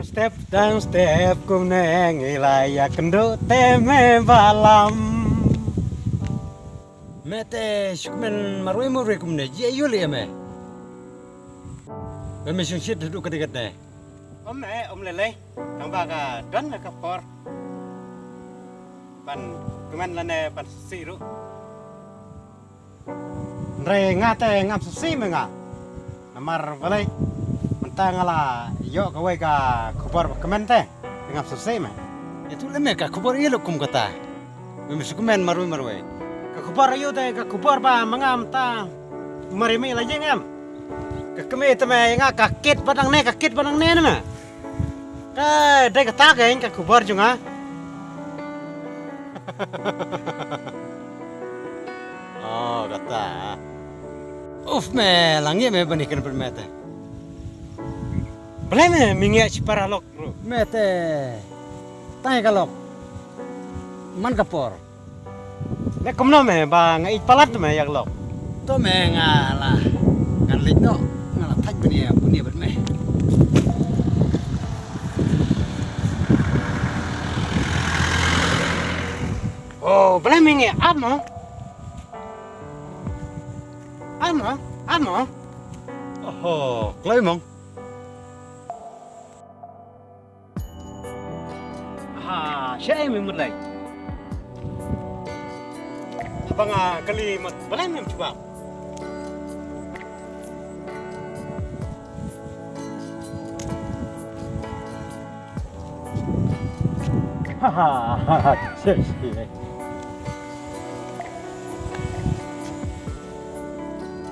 Step dan step kuneng ilaya kendo teme balam. Mete shukmen marui marui kumne je yuli ame. Kami sunshit duduk kedekat ne. Om lele, tang baga dan kapor. Pan kuman lane pan siru. Re ngate ngap si menga. Namar balai. Mentangala yo kawai ka kupor kemente ngap si me. Itu leme ka kupor iya lokum kata. Memis kumen marui. Ka kupor ayo te ka kupor ba mangam ta. Marimi lagi ngam. Ka keme teme nga kakit padang ne nama. Ka dai ka ta ka kupor junga. Oh kata. Me langi me banikan permete. Belum minyak cipara lok bro. Mete. Tanya kalok. Man kapor. Nek kumno me bang ipalat me yak lok. To me ngala. Ngalit no ngala taj punya bet me. Oh, belum minyak amo. Amo. Oh, klaimong. Siya ay mulai. Abang kalimat balai mem coba. Hahaha, sih.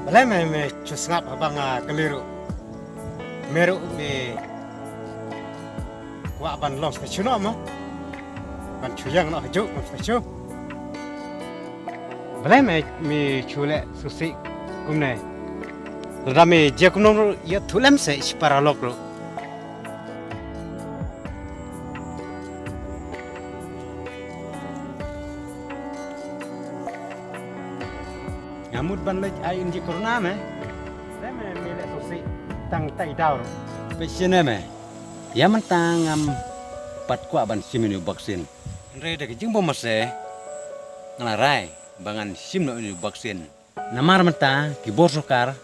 Balai mem cusngap abang keliru. Meru me wa ban long stasiun ama. Ban chuyang nak juk stasiun. Balai me chule susi kumne. Rame je kumno ya thulam se para lokro. Ngamut ban lej ayun je corona me. Balai me le susi tang tai daur. Pesine me. Ya mentangam pat kwa ban siminu vaksin. Re de jing bo mase ngalarai bangan simno ini vaksin. Namar menta ki borsokar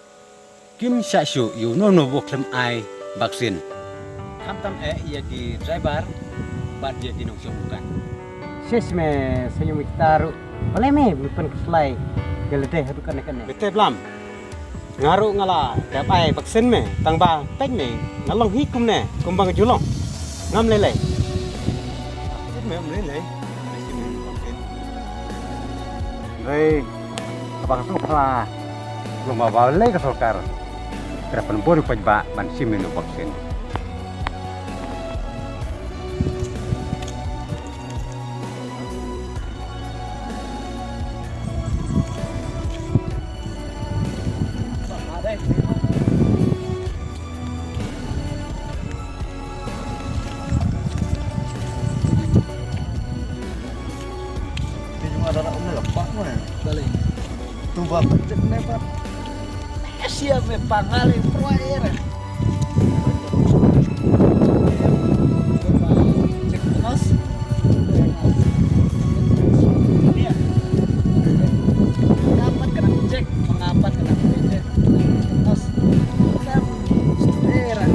kim sashu yu nono boklem ai vaksin. Kamtam ya ki driver bad dia dinong bukan. Sesme senyum taru. Boleh me bukan keslai. Gelede bukan kan. Bete blam. Ngaru ngala dapai vaksin me tang ba tek me ngalong hikum ne kumbang julong. Ngam lele. Memang lele. Hei, abang tu pala. Lomba balai ke solkar. Kerapan boru pajba ban siminu vaksin. Tumba pencet nebat. Siap me pangali proyer. Cek mas. Iya. Kapan kena cek? Mengapa kena cek? Mas. Era.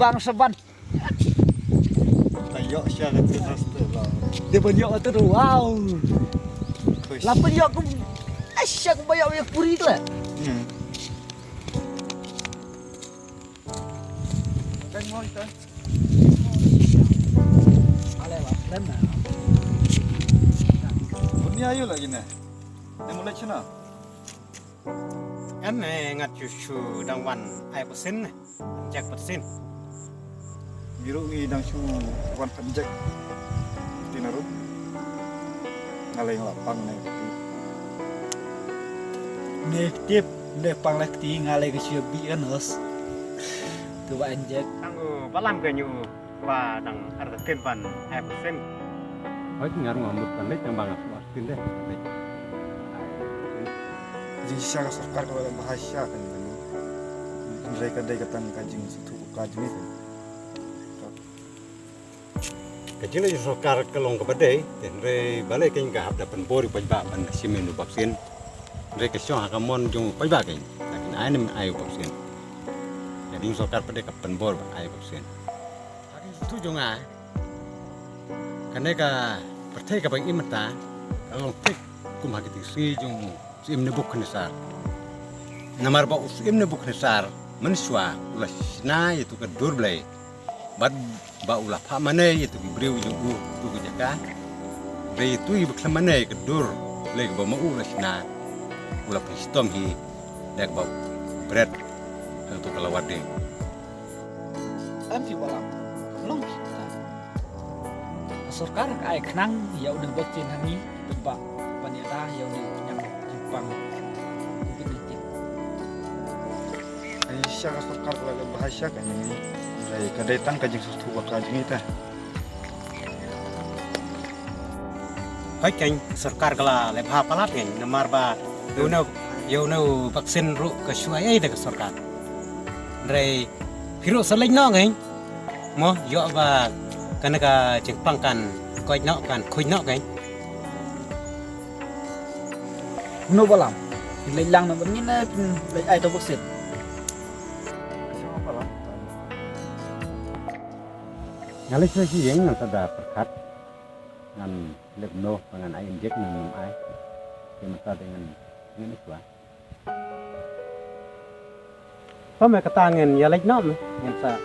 Bang seban Tayo siya nagtinas lah. dia banyak tu wow lah banyak aku asyik banyak puri tu lah kan mau itu ale lah dan Dunia ayo lagi nih. Yang mulai cina. Em ngat cucu dangwan ai persen jak persen. Biru ni dang cu wan penjek. Tinarut. Ngaleng lapang nih. negatif le pang lek ti ngale ke sia bi anos Coba injek. Tanggu balam ke nyu ba dang arda timban 2%. Hoi ngaruh ngamut pandai yang banget wastin deh. Jadi siapa sarkar kalau bahasa kan mereka dekatan kajing situ kajing itu. Kecil aja sokar kelong ke badai, dan re balik kan gak ada penpori pajak ban simen vaksin. Re kesyo hakamon jong pajak kan, lakin anem ayo vaksin. Jadi sokar pada kapan bor ayo vaksin. Hari itu jonga, karena ka pertai ka bang imata, kalau tek kumah kita si jong si imne buk nesar. Namar ba us imne buk nesar, manusia ulah na itu ke durbelai. Bad ba ulah pa manay itu gibriu yung tu jaka re itu ibuk manay ke dur leg ba maulah sina ulah pistom hi dak ba bread itu kelawat ding Em fi balam. Long kita. Sarkar ai knang ya udah vaksin hani tebak panita ya udah nyam Jepang COVID-19. Jadi siapa sarkar kalau bahasa kan ini dari kedetan kajing situ kajing itu. Hoi keng sarkar kala le bha palat ngen namar ba yo no vaksin ru ke suai ai de sarkar. Re hiru saleng no ngen. Mo yo ba kana ka jengpang kan koi no kan khoi no ngen. No balam. Lelang na begini na ai to vaksin. Siapa lah? ngalih lagi yang ngan tada perkat ngan lebno ngan ayam jek ngan ay yang masa dengan itu Pame katangen ya lek nom ngen sa.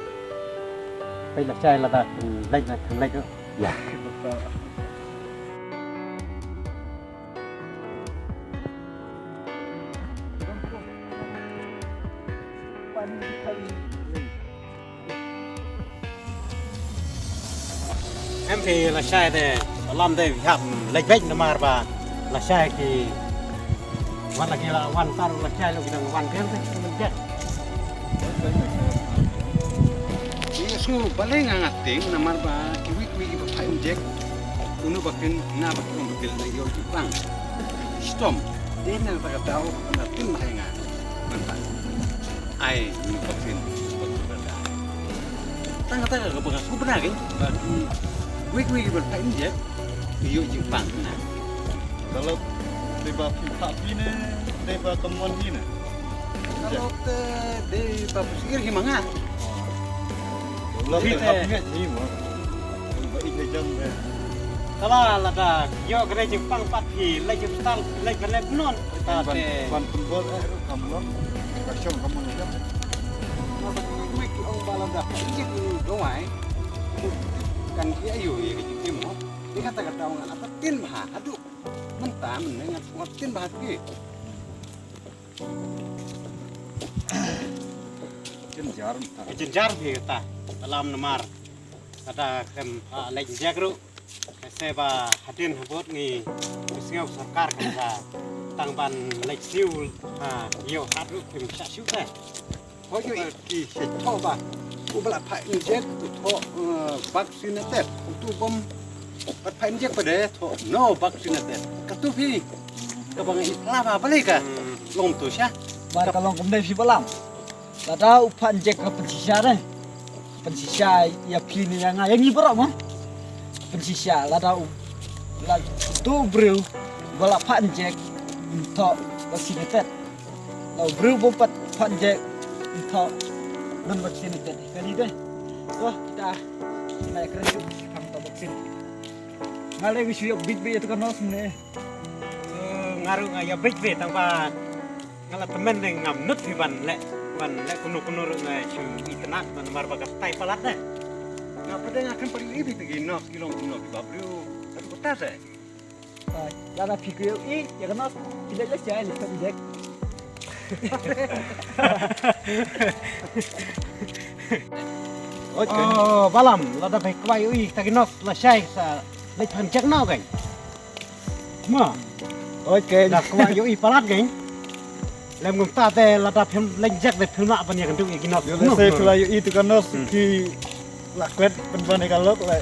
Pai la chai la da lek na lek ya em thì là sai de làm de hab lek vek namar ba la sai ki wan lagi la wan tar la sai lo kita wan kel de lek ini semua balik ngating namar ba kiwi ba ayam jek unu bakin na bakin bakin na yo Jepang stom dia nang tak tahu na tin bahaya nga mantan ai ini vaksin tangga ke bekas ku benar kan wik berpain je iyo Jepang nah Kalau tiba pihak ini, tiba temuan ini. kalau ke de papusir gimana Kalau pihak ini ni mah, baik aja ni. kala la da yo gre Jepang pat ki lek Jepang lek bele non ta te Ban pembol kamu lah, kacau kamu ni kan. wik ông ba làm đặc chiếc đâu ngoài kan kia ayo ya gitu mo ini kata orang apa tin bah aduh mentah menengat tin bah ki Jenjar, jenjar bi ta dalam namar ada kem lek jagru se ba hadin habot ni siau sarkar kan sa tang ban lek siu ha yo hadu kem sa siu ta có như kỳ sẽ cho bà cô bà phải inject thọ vaccinated tu bom bắt phải inject pada thọ no vaccinated katu phi ka bang lava balik ka lom tu sya Bar kalau kemudian fi balam. Lada upan jek ke pensisa deh. Pensisa ya pini yang ni berak mah. Pensisa lada tu brew balap pan jek untuk vaccinated. Lalu brew bompat pan jek untuk non vaccinated. Kali deh. Wah kita naik kerja kamu vaksin. Ngalai wisu big itu kan nos nih. ngaruh ngaya big be tang ba ngala temen deng ngam nut hi ban le kunu ngai chu itenak ban mar ba tai palat deh ngapa dia akan pergi ibi tegi nos kilong ki babru satu kota saya Lada fikir ya kan nos tidak jelas ya lihat jek. oh balam lada bai kwai ui tagi nos la shai sa le chan chak nau geng ma Oke. da kwai ui palat geng lem ngum ta te la da phem lenjak de philma pan ya kan tu ikinok Yo le saya pelayu itu kan nos ki laklet penban kalok le.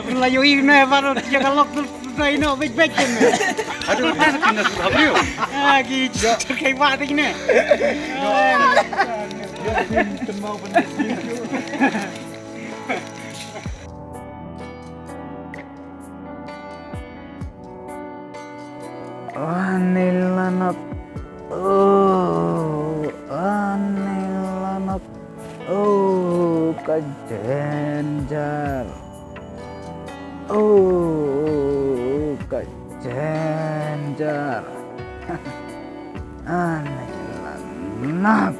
Melayu ini baru jangan lok tu ino baik kan. Aduh, kena sudah beliau. Lagi kayak apa ini? Yo pun mau benar itu. Anilanap. Anilanap. Kajenjar. Kajenjar. Anilanap.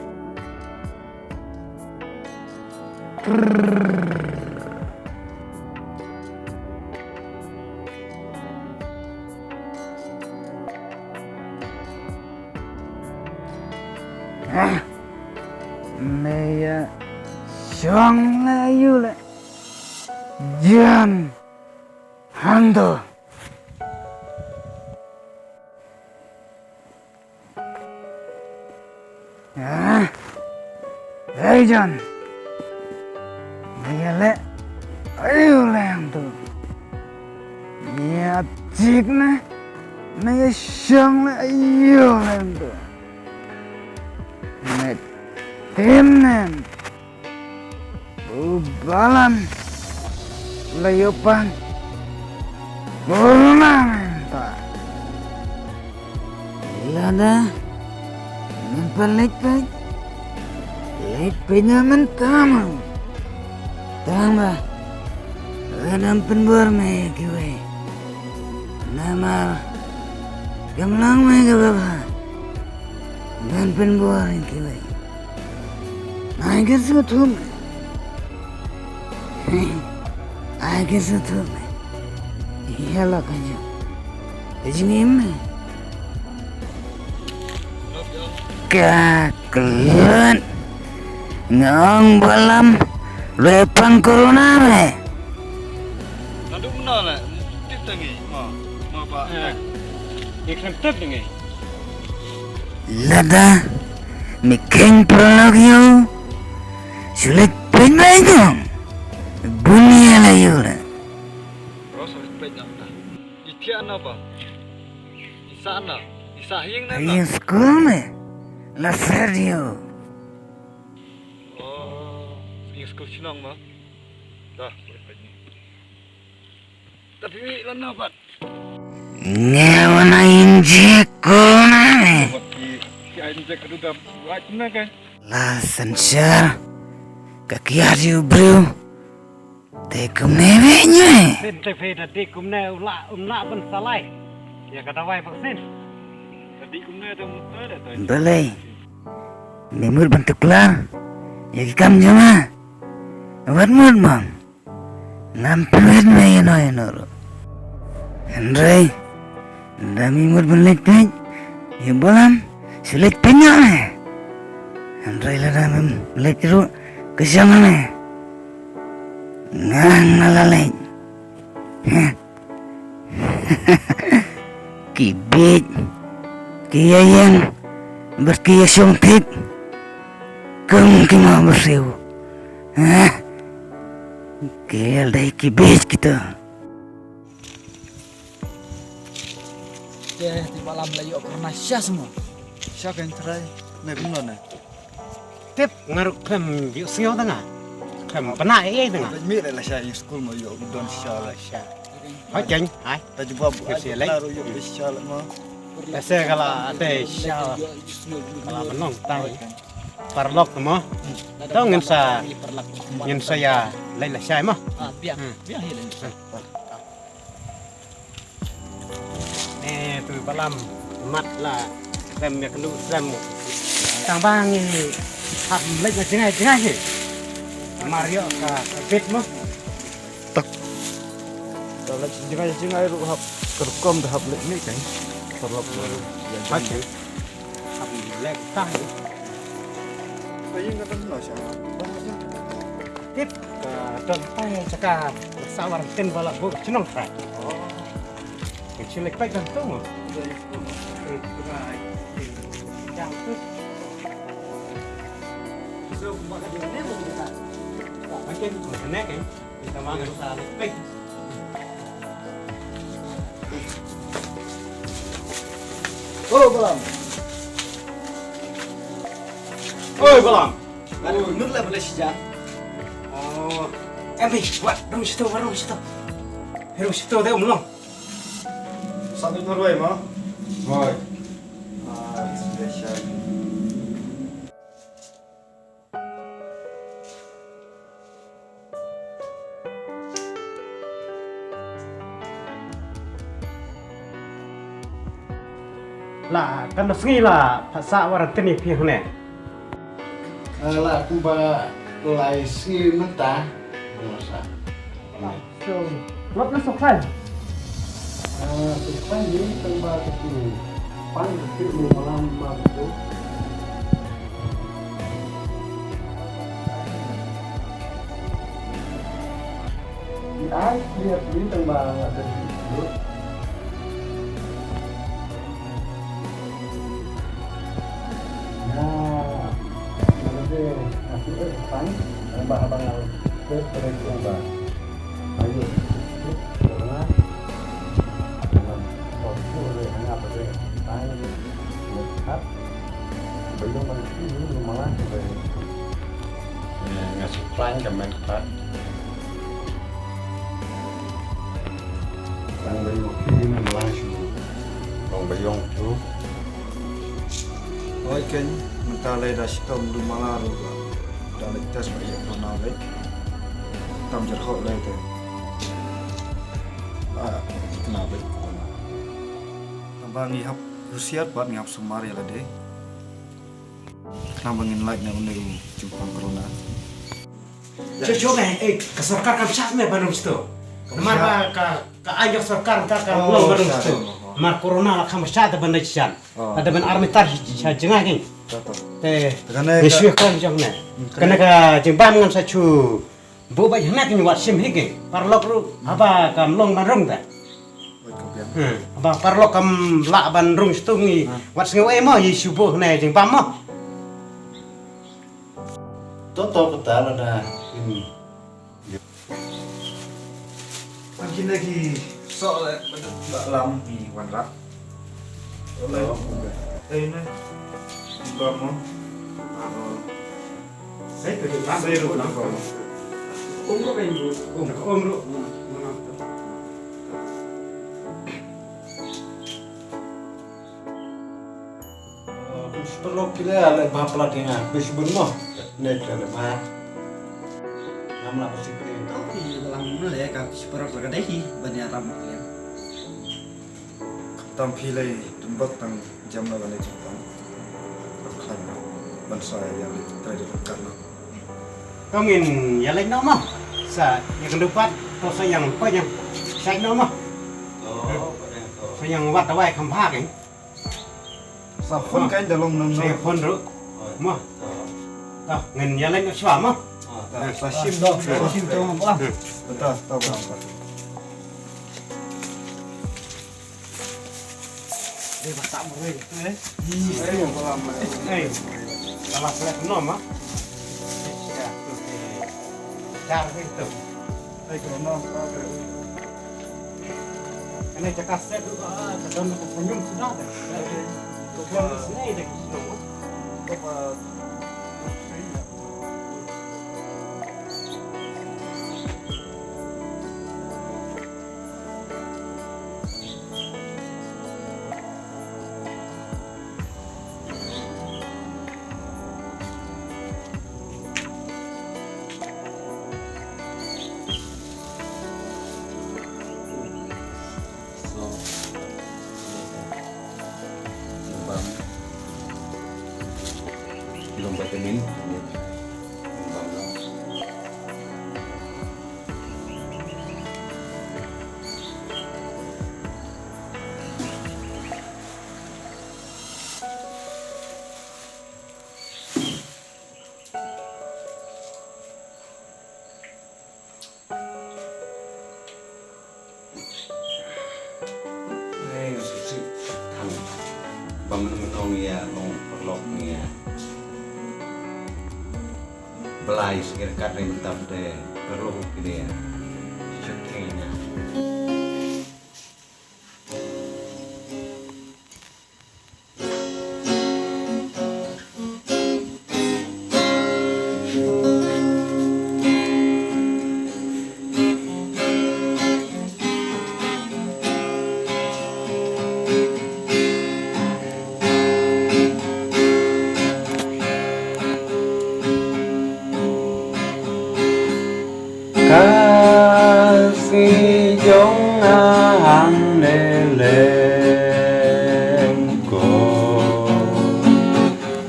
Maya Song layu le Jan Hando Hey John Maya le ayu le Hando Ya cik na Maya Song le ayu le Hando Timnen Balan Layupan Burunamenta Ilada Memperlipet Lipetnya mentamu Tambah Kadang penbor me kiwe Nama Gamlang me kababa Dan penbor kiwe I guess it to me. I guess it to me. Hello, can you? Did you name me? Kaklan. Ngong balam. Lepang corona me. Aduh mana le? Tip tangi. Ma pak. Ikan tep ni. Lada. Miking prologyo. Sulit penaikan. Dunia layu lah. Terus harus banyak dah. Ikian apa? Di sana. Di sahing na. Ayah sekolah me. La serio. Oh, ini sekolah Chinang mah. Dah, boleh. Tapi lan apa? Nyawa injek kona me. Ki injek itu dah buat mana kan? La sensor. Kaki hari bro. Tekum nevenya. Sen TV tadi kumne ula ban salai. Ya kata wai vaksin. Tadi kumna ada muter ada. Boleh. Memur bentuk kelar. Ya kam jama. Awat mud bang. Nampilin me eno. Andrei. Dami mud benlek pej. Ya bolam. Sulit penyok. Andrei la dami lek ru. Kesama me. Ngang nalalek. Kibit. Kiyayang. Berkiyah syongtik. Kung kima bersew. Kiyal dahi kibit kita. Di malam layu karena syah semua. Siapa yang cerai? Nek mana? Tep ngaruk klem yuk singau tengah. Klem pernah tengah. Dah mi lah saya school mau yo don syala. Hai jeng, hai. Dah jumpa Kerja lain. Taruh yo syala mah. Biasa kalau ada syal, kalau menong tahu. Parlok mah. Tahu ngin saya lain lah syai mah. Biar hilang. Tu balam mat lah. Klem ya kelu klem. Tang bang ni. Hab lek jengai je. Mario ka bit mah. Kalau jengai ru hab kerkom dah hab lek ni kan. Parlok baru. Macam. Hab lek tah. Saya ingat tak syala. Tip don pai cakap sawar ten bala bu cenong frai. kecil baik dan tunggu. Jangan tuh. So, kumbaga di mana mo kita? Makin masanek kita mangan sa baik. Oh, balam. Oi, Balam. Kan menurut lah boleh sejak. Oh, buat dong situ, warung situ. Hero situ deh umlong. Satu Norway mah. Rồi. Special. Lah, kan sengi lah phasa waran tini pi hone. Là Cuba lại xí mất ta. Masa. So, lop na sokran. Depan ini tempat itu. Pan kecil di malam itu. Di ai lihat ini tempat ada di situ. Nah, nanti aku depan abang-abang ke tempat. Ayo, karena boleh hanya apa sih? Tanya, lihat, belum masih belum malah boleh. Ngasih plan kemen pak. Đang bị một khi nó langsung, còn bị ông chú. Oi ken mentale da sitom du malaru da tes ba ya pernah lek. Tam jar ho le te. Kenapa? Tambah ngihap Rusia buat ngihap Somalia lah deh. Kenapa ngin like nya uneu jumpa corona. Coba ke sarkar kan sat me barung situ. Namar ba ka ajak sarkar ka ulong barung situ. Mar corona la kham sat ban cian. Ada ban army tar jengah ni. Te isu kan jang ne. Kana ka jembam ngan sa chu. Bu ba hna ki wat sim hige. Parlok ru apa kam long barung ta. Apa parlok kam la ban rung situ ni. Wat singo mo isu bu ne jembam mo. Toto kita ada ini. Lagi lagi soal lam di Wanrak. Oleh ini kamu Saya ke dalam. saya rumah Umro kan ibu. Umro. Perlu kita ada bapak dengan bisbun mo. Nek ada mah. Namla pasti keren. Tapi balam dulu ya kak seperti apa kadai banyak ramah kalian. tam pilih tempat tang jam la balik Jepang. Kan bangsa yang terjadi karena Kongin ya lain nama. Sa yang kedepan to sayang apa yang saya nama. Sayang wat awai khampa kan. Sapun kan dalam nang Saya pon ru. Mo. Tah ngin ya lain swa mo. Sasim Dong, sim tu balam. betul tahu berapa. Tak boleh. Saya malam Eh. Salah saya nama. Ya, tu. Car itu. saya corona apa Ini cakap set tu kadang nak senyum sudah dah. Kau sini dah gitu. apa Belum vitamin. Bang ya, long perlok ya. Belai segera karena mentap deh, perlu gitu ya. Syutingnya. Kasih jongan nelengko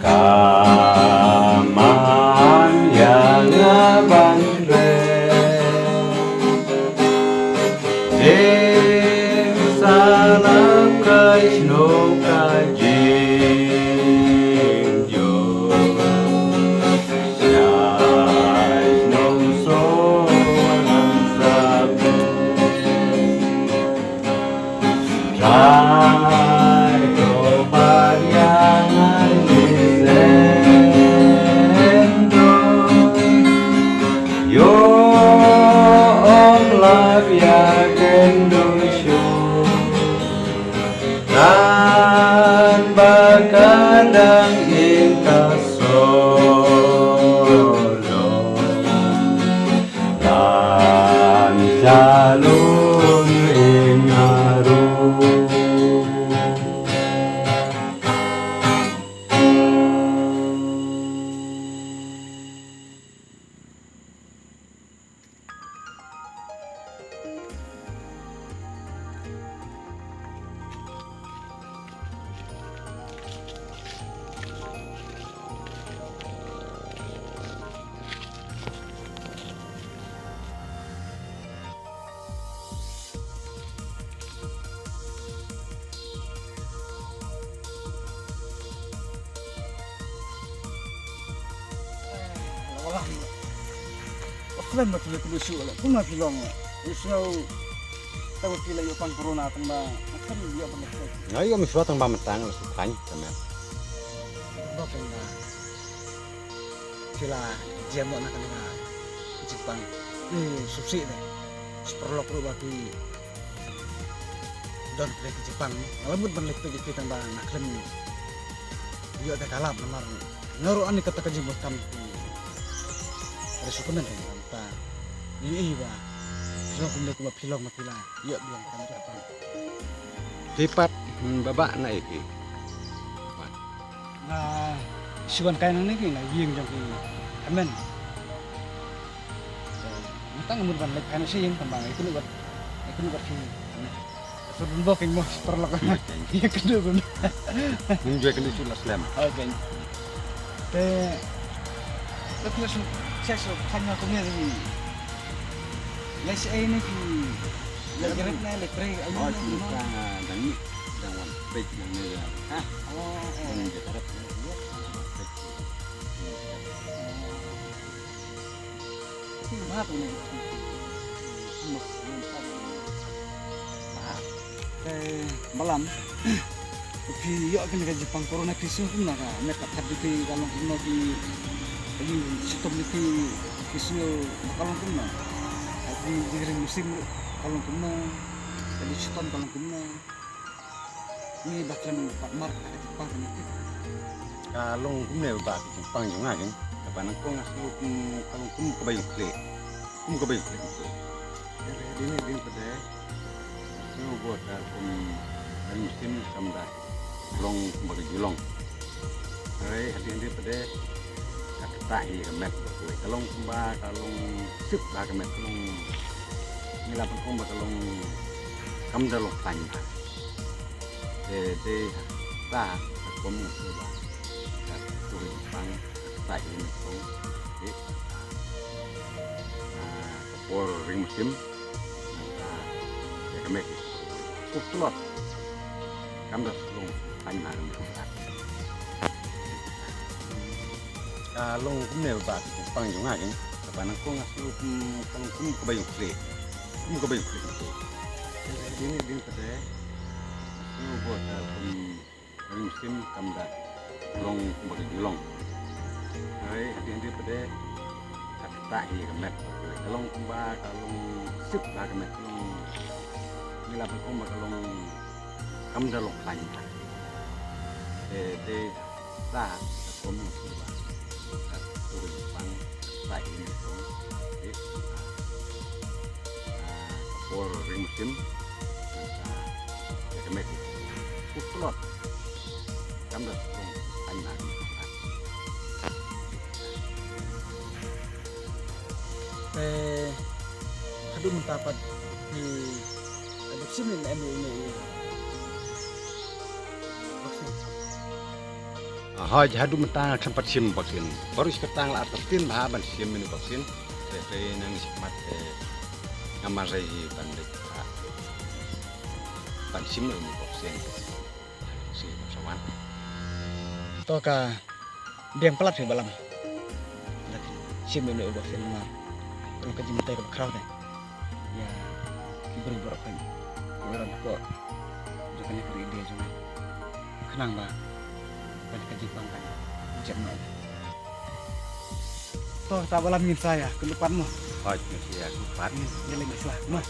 kaman yang abandre dem salam kaisno kajing jo Hai coba yang dizendo Yo Allah ya gendusyo Dan bakadang intasolo Dan jalun ingaru Kalian betul betul usul lah. Pun masih long. Usul tahu pilih yang corona tembang. Kan dia berlepas. Nah, iya miswa tang bametang lah sukanya teman. Bukan dah. Sila jamu nak kena Jepang. Subsidi deh. Seperlok lu bagi don ke Jepang. Lembut berlek pergi kita tembang nak kena. Dia ada kalap nomor. Ngaruh ani kata kejembutan. Ada sukunan kan. Ini ba. Sudah kumle kuma pilong mapila. Iya bilang kan apa. Cepat babak na iki. Nah, siwan kain ini kena yang jangki. Amen. Kita ngambil ban lek kain sih yang tembang itu buat sini. Sebelum booking mau perlu kan. Iya kedua pun. Ini juga kena sulas lem. Oke. Tapi langsung saya tanya kumle ini. Les ini ki lek na lek pre ayo Oh, kita dan ini jangan pek yang ini. Hah? Ini kita harap Maaf ini. Malam. Tapi yuk akan ke Jepang corona krisis pun nak. Mereka tadi kalau kita di stop di krisis kalau kita di musim kalau kena jadi seton kalau kena ini bahkan Pak Mark ke Jepang nanti kalau kumne ba Jepang juga kan. Kapan aku ngasih kalau kum kebayang kle. Kum kebayang kle. Ini pada ini buat kum dari musim kamda. Long bagi julong. Hari hati pada tahi kemet kalau kumba kalau sip ba kemet kalau nilapan kumba kalau kamda lo tanya de ta kum ba tu pang tahi ini ko kapor ring musim ya kemet kutlot kamda lo tanya kalau kumne ba Jepang juga kan. Kapan aku ngasih kalau kum kebayang kle. Kum kebayang kle. Ini pada ini buat kum dari musim kam dah long bagi julong. Hai hati pada tak kemet. Kalau kumba kalau sip lah kemet kalau nila kumba kalau kam dah long lain. Te ta kom kumba. Tu Jepang tak ini tu. Kapol ring musim. Kemet. Putlot. Kam dah long lain lagi. Hadu mentapat di adopsi ini vaksin. Haj hadu mentang sempat sim vaksin. Baru seketang lah atas tin bahaban sim ini vaksin. Saya nang sikmat nama saya bandit. Pan sim ini vaksin. Si sawan. Toka biang pelat sih balam. Sim ini vaksin mah. Kalau kaji mentai ke crowd ya beri berapa kan orang kok jangan ikut ide cuma kenang bah kan kaji pangkat jam mana toh tak balam min saya ke depanmu Haj mesti aku pat. jalan Islam mah